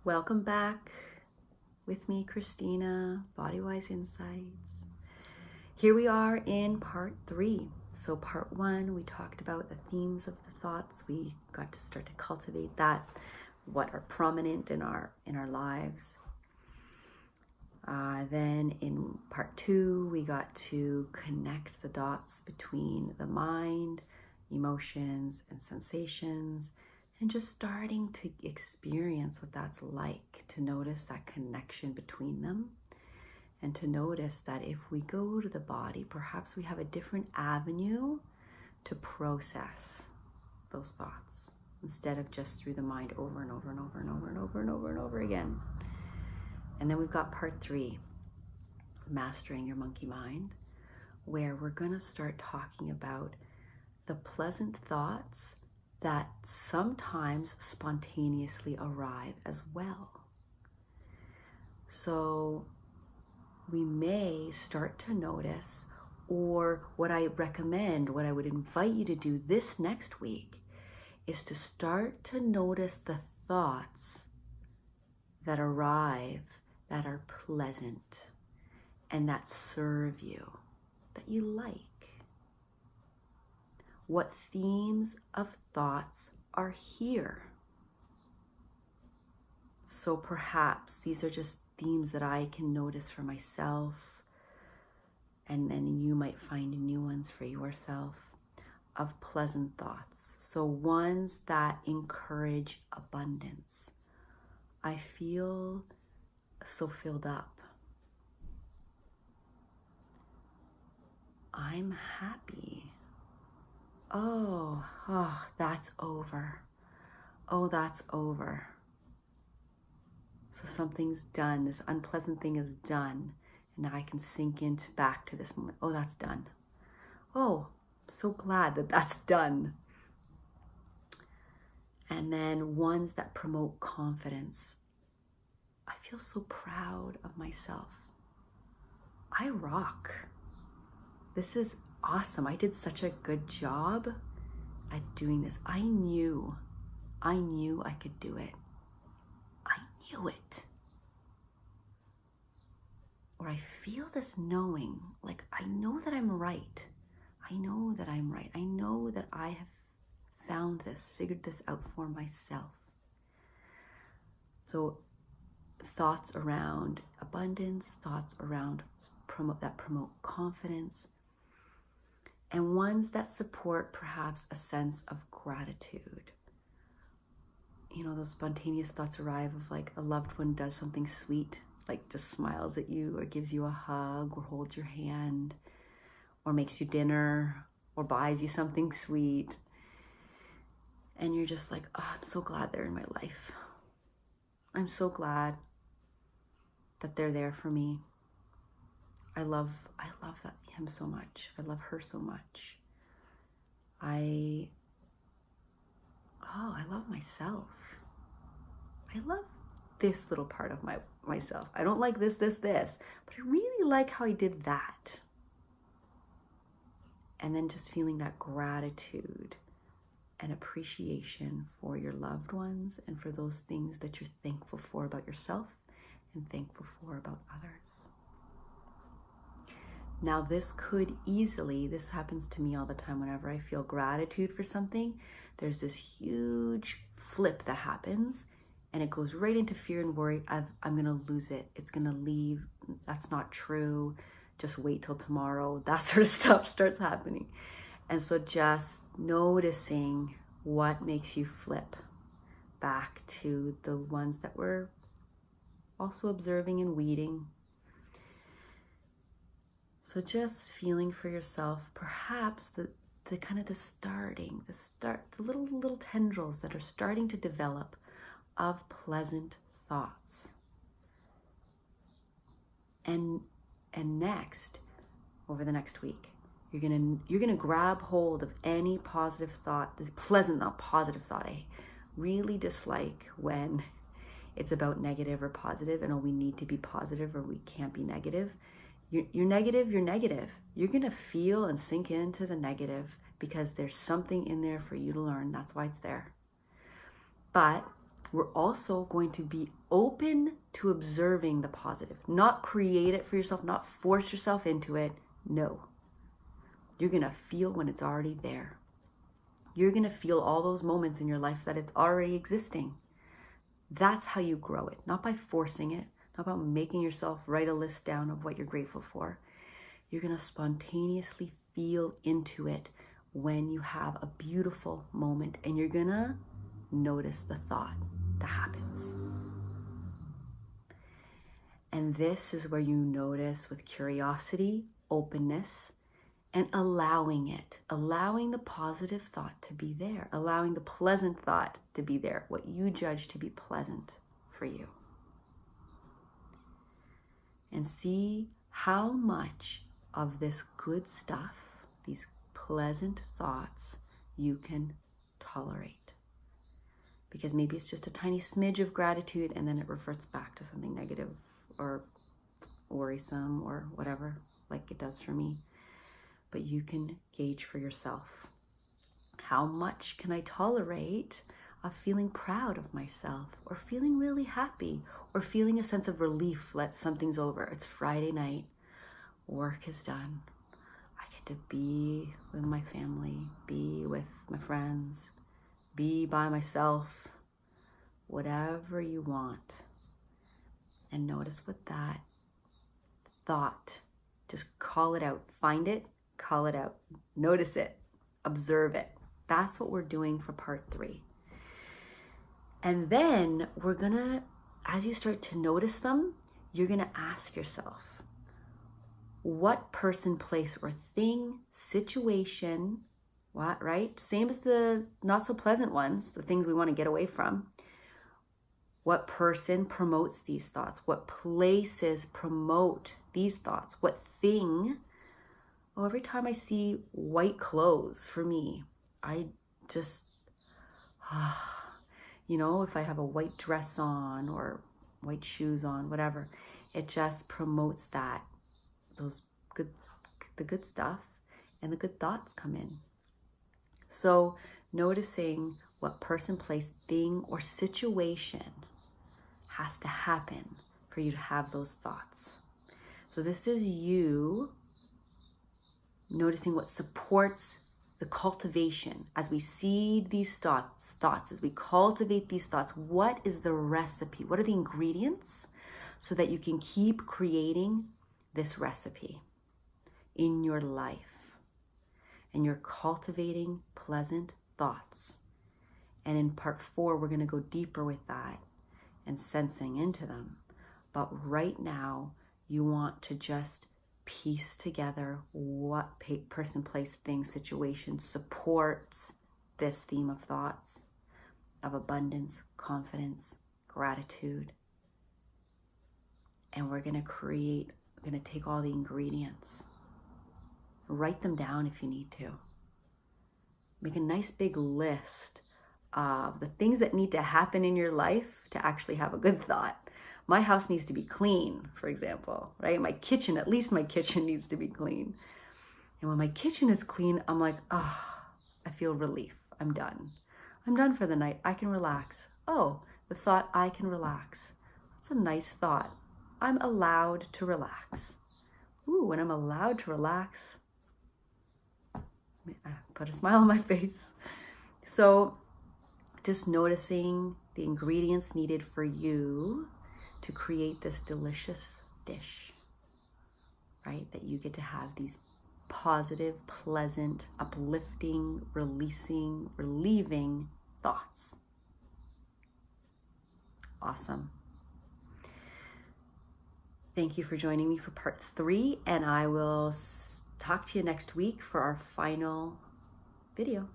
Welcome back with me, Christina, Bodywise Insights. Here we are in part 3. So part 1, we talked about the themes of the thoughts. We got to start to cultivate that, what are prominent in our lives. Then in part 2, we got to connect the dots between the mind, emotions, and sensations, and just starting to experience what that's like, to notice that connection between them, and to notice that if we go to the body, perhaps we have a different avenue to process those thoughts instead of just through the mind over and over and over and over and over and over and over again. And then we've got part 3, mastering your monkey mind, where we're going to start talking about the pleasant thoughts that sometimes spontaneously arrive as well. So we may start to notice, or what I recommend, what I would invite you to do this next week, is to start to notice the thoughts that arrive that are pleasant and that serve you, that you like. What themes of thoughts are here? So perhaps these are just themes that I can notice for myself, and then you might find new ones for yourself of pleasant thoughts. So ones that encourage abundance. I feel so filled up. I'm happy. Oh, that's over. Oh, that's over. So something's done. This unpleasant thing is done. And now I can sink into back to this moment. Oh, that's done. Oh, I'm so glad that that's done. And then ones that promote confidence. I feel so proud of myself. I rock. This is awesome. I did such a good job at doing this. I knew I could do it. I knew it. Or I feel this knowing, like I know that I'm right. I know that I'm right. I know that I have found this, figured this out for myself. So thoughts around abundance, thoughts around promote confidence, and ones that support perhaps a sense of gratitude. You know, those spontaneous thoughts arrive of like a loved one does something sweet, like just smiles at you or gives you a hug or holds your hand or makes you dinner or buys you something sweet. And you're just like, oh, I'm so glad they're in my life. I'm so glad that they're there for me. I love him so much. I love her so much. I love myself. I love this little part of myself. I don't like this, but I really like how I did that. And then just feeling that gratitude and appreciation for your loved ones and for those things that you're thankful for about yourself and thankful for about others. Now this happens to me all the time whenever I feel gratitude for something, there's this huge flip that happens and it goes right into fear and worry of I'm gonna lose it, it's gonna leave, that's not true, just wait till tomorrow, that sort of stuff starts happening. And so just noticing what makes you flip back to the ones that we're also observing and weeding. So just feeling for yourself, perhaps the little tendrils that are starting to develop of pleasant thoughts. And next, over the next week, you're gonna grab hold of any positive thought, this pleasant, not positive thought. I really dislike when it's about negative or positive, and we need to be positive or we can't be negative. You're negative. You're gonna feel and sink into the negative because there's something in there for you to learn. That's why it's there. But we're also going to be open to observing the positive. Not create it for yourself, not force yourself into it. No. You're going to feel when it's already there. You're going to feel all those moments in your life that it's already existing. That's how you grow it, not by forcing it, not about making yourself write a list down of what you're grateful for. You're going to spontaneously feel into it when you have a beautiful moment, and you're going to notice the thought that happens. And this is where you notice with curiosity, openness, and allowing it, allowing the positive thought to be there, allowing the pleasant thought to be there, what you judge to be pleasant for you. And see how much of this good stuff, these pleasant thoughts, you can tolerate. Because maybe it's just a tiny smidge of gratitude and then it reverts back to something negative or worrisome or whatever, like it does for me. But you can gauge for yourself. How much can I tolerate of feeling proud of myself, or feeling really happy, or feeling a sense of relief that something's over? It's Friday night, work is done. I get to be with my family, be with my friends, be by myself, whatever you want. And notice what that thought, just call it out, find it, call it out, notice it, observe it. That's what we're doing for part 3. And then we're gonna, as you start to notice them, you're gonna ask yourself, what person, place, or thing, situation, what, right? Same as the not so pleasant ones, the things we want to get away from. What person promotes these thoughts? What places promote these thoughts? What thing? Oh, every time I see white clothes, for me, I just, you know, if I have a white dress on or white shoes on, whatever, it just promotes that, the good stuff, and the good thoughts come in. So noticing what person, place, thing, or situation has to happen for you to have those thoughts. So this is you noticing what supports the cultivation. As we seed these thoughts, as we cultivate these thoughts, what is the recipe? What are the ingredients so that you can keep creating this recipe in your life? And you're cultivating pleasant thoughts. And in part 4, we're going to go deeper with that and sensing into them. But right now, you want to just piece together what person, place, thing, situation supports this theme of thoughts of abundance, confidence, gratitude. And we're going to take all the ingredients, write them down if you need to. Make a nice big list of the things that need to happen in your life to actually have a good thought. My house needs to be clean, for example, right? My kitchen, at least my kitchen needs to be clean. And when my kitchen is clean, I'm like, I feel relief. I'm done. I'm done for the night. I can relax. Oh, the thought, I can relax. That's a nice thought. I'm allowed to relax. Ooh, when I'm allowed to relax, I put a smile on my face. So just noticing the ingredients needed for you to create this delicious dish, right? That you get to have these positive, pleasant, uplifting, releasing, relieving thoughts. Awesome. Thank you for joining me for part 3, and I will talk to you next week for our final video.